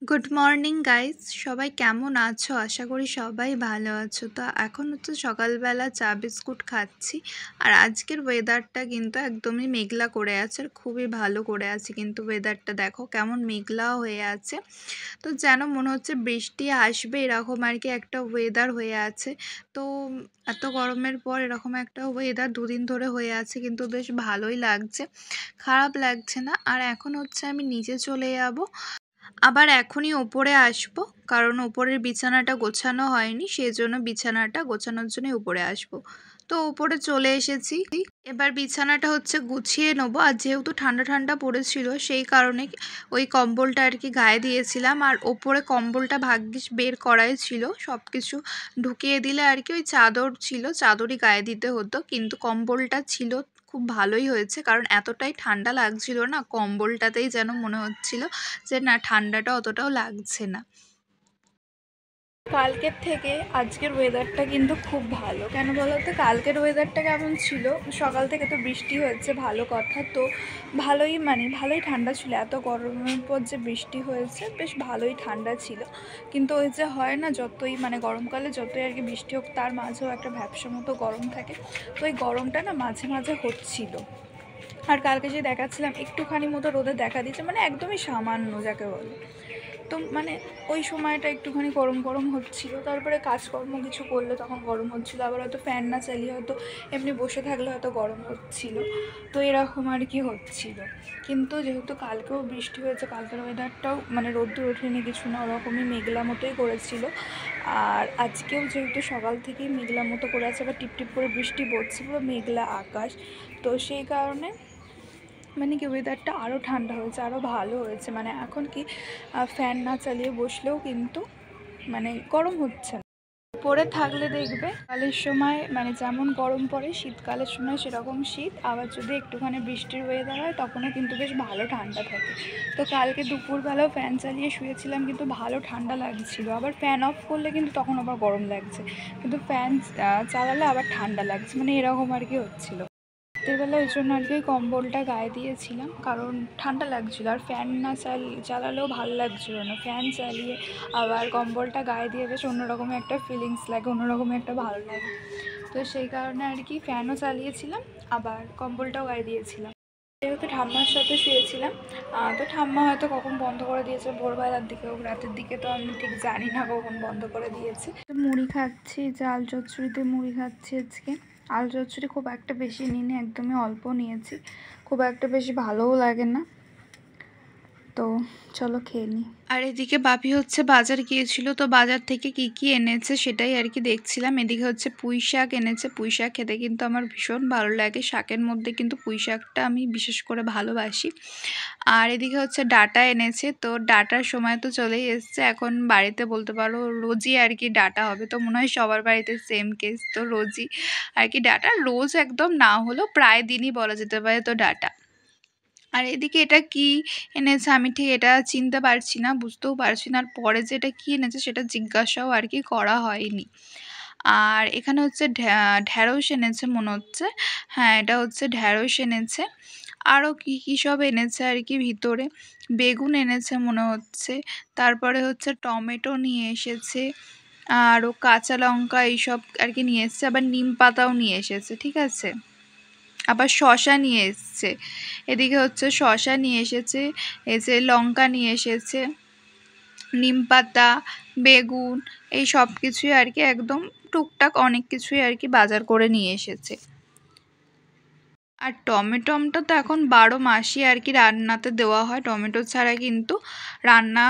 Good morning guys, সবাই কেমন আছো? আশা করি সবাই ভালো আছো। তো এখন হচ্ছে সকালবেলা চা বিস্কুট খাচ্ছি। আর আজকের ওয়েদারটা কিন্তু একদমই মেঘলা করে আছে, আর খুবই ভালো করে আছে। কিন্তু ওয়েদারটা দেখো কেমন মেঘলা হয়ে আছে, তো যেন মনে হচ্ছে বৃষ্টি আসবে, এরকম আর কি একটা ওয়েদার হয়ে আছে। তো এত গরমের পর এরকম একটা ওয়েদার দুদিন ধরে হয়ে আছে, কিন্তু বেশ ভালোই লাগছে, খারাপ লাগছে না। আর এখন হচ্ছে আমি নিচে চলে যাব, আবার এখনই ওপরে আসব, কারণ ওপরের বিছানাটা গোছানো হয়নি, সেজন্য বিছানাটা গোছানোর জন্য উপরে আসব। তো উপরে চলে এসেছি, এবার বিছানাটা হচ্ছে গুছিয়ে নেবো। আর যেহেতু ঠান্ডা ঠান্ডা পড়েছিল, সেই কারণে ওই কম্বলটা আর কি গায়ে দিয়েছিলাম। আর ওপরে কম্বলটা ভাগ্যিস বের করাই ছিল, সব কিছু ঢুকিয়ে দিলে আর কি ওই চাদর ছিল, চাদরই গায়ে দিতে হতো, কিন্তু কম্বলটা ছিল। খুব ভালোই হয়েছে, কারণ এতটাই ঠান্ডা লাগছিল না, কম্বলটাতেই যেন মনে হচ্ছিল যে না, ঠান্ডাটা অতটাও লাগছে না। কালকের থেকে আজকের ওয়েদারটা কিন্তু খুব ভালো। কেন বলো তো? কালকের ওয়েদারটা কেমন ছিল? সকাল থেকে তো বৃষ্টি হয়েছে, ভালো কথা। তো ভালোই ঠান্ডা ছিল। এত গরমের পর যে বৃষ্টি হয়েছে, বেশ ভালোই ঠান্ডা ছিল। কিন্তু ওই যে হয় না, যতই গরমকালে যতই আর কি বৃষ্টি হোক, তার মাঝেও একটা ভ্যাপসা মতো গরম থাকে। তো ওই গরমটা না মাঝে মাঝে হচ্ছিল। আর কালকে যে দেখাচ্ছিলাম, একটুখানি মতো রোদে দেখা দিচ্ছে, একদমই সামান্য যাকে বলে। তো ওই সময়টা একটুখানি গরম গরম হচ্ছিল। তারপরে কাজকর্ম কিছু করলে তখন গরম হচ্ছিল, আবার হয়তো ফ্যান না চালিয়ে হয়তো এমনি বসে থাকলে হয়তো গরম হচ্ছিল। তো এরকম আর কি হচ্ছিল। কিন্তু যেহেতু কালকেও বৃষ্টি হয়েছে, কালকের ওয়েদারটাও রোদ্দুর ওঠেনি কিছু না, ওরকমই মেঘলা মতোই করেছিল। আর আজকেও যেহেতু সকাল থেকেই মেঘলা মতো করে আছে, আবার টিপটিপ করে বৃষ্টি পড়ছে, পুরো মেঘলা আকাশ। তো সেই কারণে কি ওয়েদারটা আরও ঠান্ডা হয়েছে, আরও ভালো হয়েছে। এখন কি ফ্যান না চালিয়ে বসলেও কিন্তু গরম হচ্ছে না। পরে থাকলে দেখবে কালের সময় যেমন গরম পড়ে, শীতকালের সময় সেরকম শীত। আবার যদি একটুখানি বৃষ্টির ওয়েদার হয়, তখনও কিন্তু বেশ ভালো ঠান্ডা থাকে। তো কালকে দুপুরবেলাও ফ্যান চালিয়ে শুয়েছিলাম, কিন্তু ভালো ঠান্ডা লাগছিল। আবার ফ্যান অফ করলে কিন্তু তখন আবার গরম লাগছে, কিন্তু ফ্যান চালালে আবার ঠান্ডা লাগছে, এরকম আর কি হচ্ছিল। রাত্রিবেলা ওই জন্য আর কি কম্বলটা গায়ে দিয়েছিলাম, কারণ ঠান্ডা লাগছিলো। আর ফ্যান না চালালেও ভালো লাগছিলো না। ফ্যান চালিয়ে আবার কম্বলটা গায়ে দিয়ে বেশ অন্যরকম একটা ফিলিংস লাগে, অন্যরকম একটা ভালো লাগে। তো সেই কারণে আর কি ফ্যানও চালিয়েছিলাম, আবার কম্বলটাও গায়ে দিয়েছিলাম। যেহেতু ঠাম্মার সাথে শুয়েছিলাম, তো ঠাম্মা হয়তো কখন বন্ধ করে দিয়েছে, ভোরবেলার দিকে হোক রাতের দিকে, তো আমি ঠিক জানি না কখন বন্ধ করে দিয়েছে। মুড়ি খাচ্ছি, জাল চচ্চড়িতে মুড়ি খাচ্ছি আজকে। আলু চচ্চড়ি খুব একটা বেশি নিইনি, একদমই অল্প নিয়েছি, খুব একটা বেশি ভালোও লাগে না। তো চলো খেয়ে নিই। আর এদিকে বাপি হচ্ছে বাজার গিয়েছিল, তো বাজার থেকে কি কি এনেছে সেটাই আর কি দেখছিলাম। এদিকে হচ্ছে পুঁই শাক এনেছে। পুঁই শাক খেতে কিন্তু আমার ভীষণ ভালো লাগে, শাকের মধ্যে কিন্তু পুঁই শাকটা আমি বিশেষ করে ভালোবাসি। আর এদিকে হচ্ছে ডাঁটা এনেছে। তো ডাঁটার সময় তো চলেই এসছে, এখন বাড়িতে বলতে পারো রোজই আর কি ডাঁটা হবে। তো মনে হয় সবার বাড়িতে সেম কেস, তো রোজই আর কি ডাঁটা, রোজ একদম না হলেও প্রায় দিনই বলা যেতে পারে তো ডাঁটা। আর এদিকে এটা কি এনেছে আমি ঠিক এটা চিনতে পারছি না, বুঝতেও পারছি না। আর পরে যে এটা কী এনেছে সেটা জিজ্ঞাসাও আর কি করা হয়নি। আর এখানে হচ্ছে ঢ্যাঁড়স এনেছে মনে হচ্ছে। হ্যাঁ, এটা হচ্ছে ঢ্যাঁড়স এনেছে। আরও কী কী সব এনেছে আর কি ভিতরে। বেগুন এনেছে মনে হচ্ছে। তারপরে হচ্ছে টমেটো নিয়ে এসেছে, আরও কাঁচা লঙ্কা এইসব আর কি নিয়ে এসেছে। আবার নিম পাতাও নিয়ে এসেছে, ঠিক আছে। আবার শসা নিয়ে এসছে। এদিকে হচ্ছে শসা নিয়ে এসেছে, এই যে লঙ্কা নিয়ে এসেছে, নিম পাতা, বেগুন, এই সব কিছুই আর কি একদম টুকটাক অনেক কিছুই আর কি বাজার করে নিয়ে এসেছে। আর টমেটোমটা তো এখন 12 মাসই আর কি রান্নাতে দেওয়া হয়। টমেটো ছাড়া কিন্তু রান্না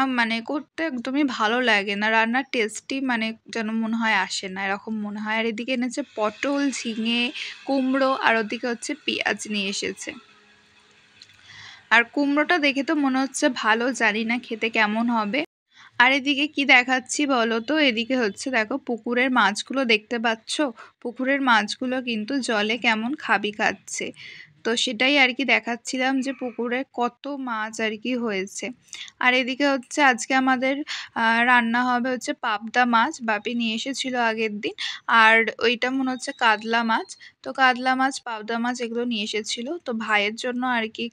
করতে একদমই ভালো লাগে না, রান্নার টেস্টই যেন মনে হয় আসে না, এরকম মনে হয়। আর এদিকে এনেছে পটল, ঝিঙে, কুমড়ো, আর ওদিকে হচ্ছে পেঁয়াজ নিয়ে এসেছে। আর কুমড়োটা দেখে তো মনে হচ্ছে ভালো, জানি না খেতে কেমন হবে। আর এদিকে কি দেখাচ্ছি বলো তো? এদিকে হচ্ছে দেখো পুকুরের মাছগুলো দেখতে পাচ্ছ, পুকুরের মাছগুলো কিন্তু জলে কেমন খাবি খাচ্ছে। তো সেটাই আর কি দেখাচ্ছিলাম যে পুকুরে কত মাছ আর কি হয়েছে। আর এদিকে হচ্ছে আজকে আমাদের রান্না হবে হচ্ছে পাবদা মাছ, বাপি নিয়ে এসেছিল আগের দিন। আর ওইটা মনে হচ্ছে কাতলা মাছ। তো কাতলা মাছ, পাবদা মাছ এগুলো নিয়ে এসেছিল। তো ভাইয়ের জন্য আর কি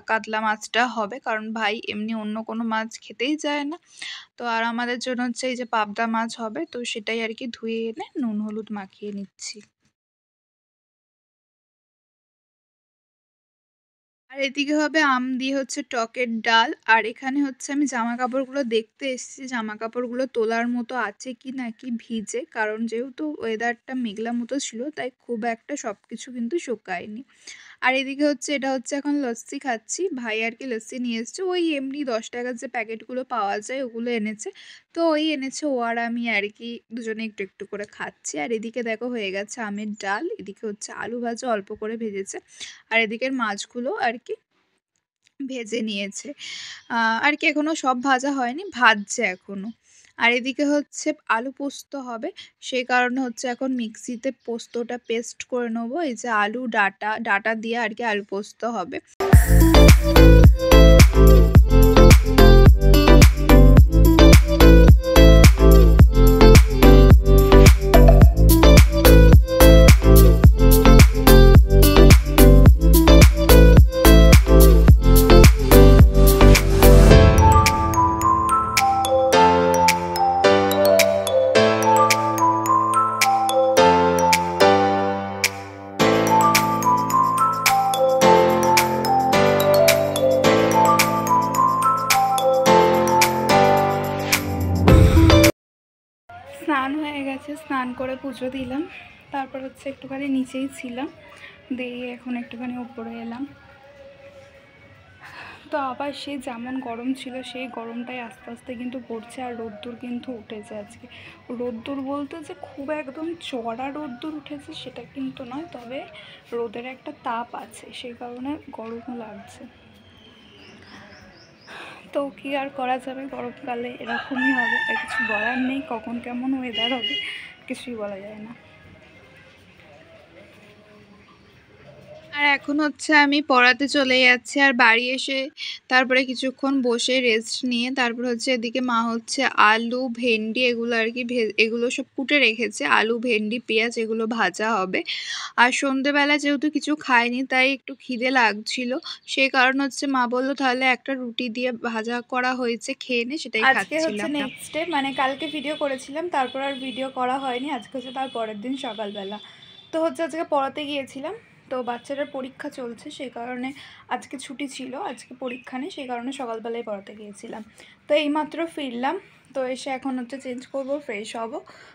কাতলা মাছটা হবে, কারণ ভাই এমনি অন্য কোনো মাছ খেতেই চায় না। তো আর আমাদের জন্য হচ্ছে এই যে পাবদা মাছ হবে, তো সেটাই আর কি ধুয়ে এনে নুন হলুদ মাখিয়ে নিচ্ছি। আর এদিকে হবে আম দিয়ে হচ্ছে টকের ডাল। আর এখানে হচ্ছে আমি জামা কাপড়গুলো দেখতে এসেছি, জামা কাপড়গুলো তোলার মতো আছে কি নাকি ভিজে, কারণ যেহেতু ওয়েদারটা মেঘলা মতো ছিল তাই খুব একটা সবকিছু কিন্তু শুকায়নি। আর এদিকে হচ্ছে এটা হচ্ছে এখন লস্যি খাচ্ছি, ভাই আর কি লস্যি নিয়ে এসছে, ওই এমনি 10 টাকার যে প্যাকেটগুলো পাওয়া যায় ওগুলো এনেছে। তো ওই এনেছে ও আর আমি আর কি দুজনে একটু একটু করে খাচ্ছি। আর এদিকে দেখো হয়ে গেছে আমের ডাল, এদিকে হচ্ছে আলু ভাজা অল্প করে ভেজেছে, আর এদিকের মাছগুলো আর কি ভেজে নিয়েছে। আর কি এখনো সব ভাজা হয়নি, ভাজছে এখনো। আর এদিকে হচ্ছে আলু পোস্ত হবে, সেই কারণে হচ্ছে এখন মিক্সিতে পোস্তটা পেস্ট করে নেবো। এই যে আলু ডাঁটা ডাঁটা দিয়ে আর কি আলু পোস্ত হবে। স্নান হয়ে গেছে, স্নান করে পুজো দিলাম, তারপর হচ্ছে একটুখানি নিচেই ছিলাম, দিয়ে এখন একটুখানি উপরে এলাম। তো আবার সেই যেমন গরম ছিল সেই গরমটাই আস্তে আস্তে কিন্তু পড়ছে, আর রোদ্দুর কিন্তু উঠেছে আজকে। রোদ্দুর বলতে যে খুব একদম চড়া রোদ্দুর উঠেছে সেটা কিন্তু নয়, তবে রোদের একটা তাপ আছে, সেই কারণে গরমও লাগছে। তো কি আর করা যাবে, গরমকালে এরকমই হবে, আর কিছু বলার নেই, কখন কেমন ওয়েদার হবে কিছুই বলা যায় না। আর এখন হচ্ছে আমি পড়াতে চলে যাচ্ছি, আর বাড়ি এসে তারপরে কিছুক্ষণ বসে রেস্ট নিয়ে তারপর হচ্ছে এদিকে মা হচ্ছে আলু ভেন্ডি এগুলো আর কি এগুলো সব কুটে রেখেছে, আলু ভেন্ডি পেঁয়াজ এগুলো ভাজা হবে। আর সন্ধেবেলা যেহেতু কিছু খাইনি তাই একটু খিদে লাগছিল, সেই কারণে হচ্ছে মা বললো তাহলে একটা রুটি দিয়ে ভাজা করা হয়েছে, খেয়ে নে, সেটাই আজকে হচ্ছে নেক্সট ডে, মানে কালকে ভিডিও করেছিলাম তারপর আর ভিডিও করা হয়নি, আজকে হচ্ছে তার পরের দিন সকালবেলা। তো হচ্ছে আজকে পড়াতে গিয়েছিলাম, তো বাচ্চাটার পরীক্ষা চলছে সেই কারণে আজকে ছুটি ছিল, আজকে পরীক্ষা নেই, সেই কারণে সকালবেলায় পড়াতে গিয়েছিলাম। তো এইমাত্র ফিরলাম, তো এসে এখন হচ্ছে চেঞ্জ করব, ফ্রেশ হব,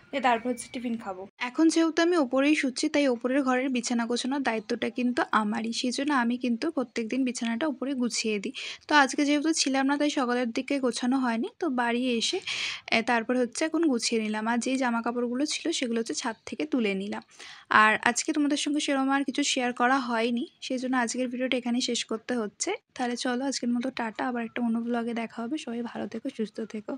দিয়ে তারপর হচ্ছে টিফিন খাবো। এখন যেহেতু আমি ওপরেই শুচ্ছি তাই ওপরের ঘরের বিছানা গোছানোর দায়িত্বটা কিন্তু আমারই, সেই জন্য আমি কিন্তু প্রত্যেকদিন বিছানাটা উপরে গুছিয়ে দিই। তো আজকে যেহেতু ছিলাম না তাই সকালের দিকে গোছানো হয়নি, তো বাড়ি এসে তারপর হচ্ছে এখন গুছিয়ে নিলাম, আর যেই জামা কাপড়গুলো ছিল সেগুলো হচ্ছে ছাদ থেকে তুলে নিলাম। আর আজকে তোমাদের সঙ্গে সেরকম আর কিছু শেয়ার করা হয়নি, সেই জন্য আজকের ভিডিওটা এখানেই শেষ করতে হচ্ছে। তাহলে চলো আজকের মতো টাটা, আবার একটা অন্য ব্লগে দেখা হবে, সবাই ভালো থেকো সুস্থ থেকো।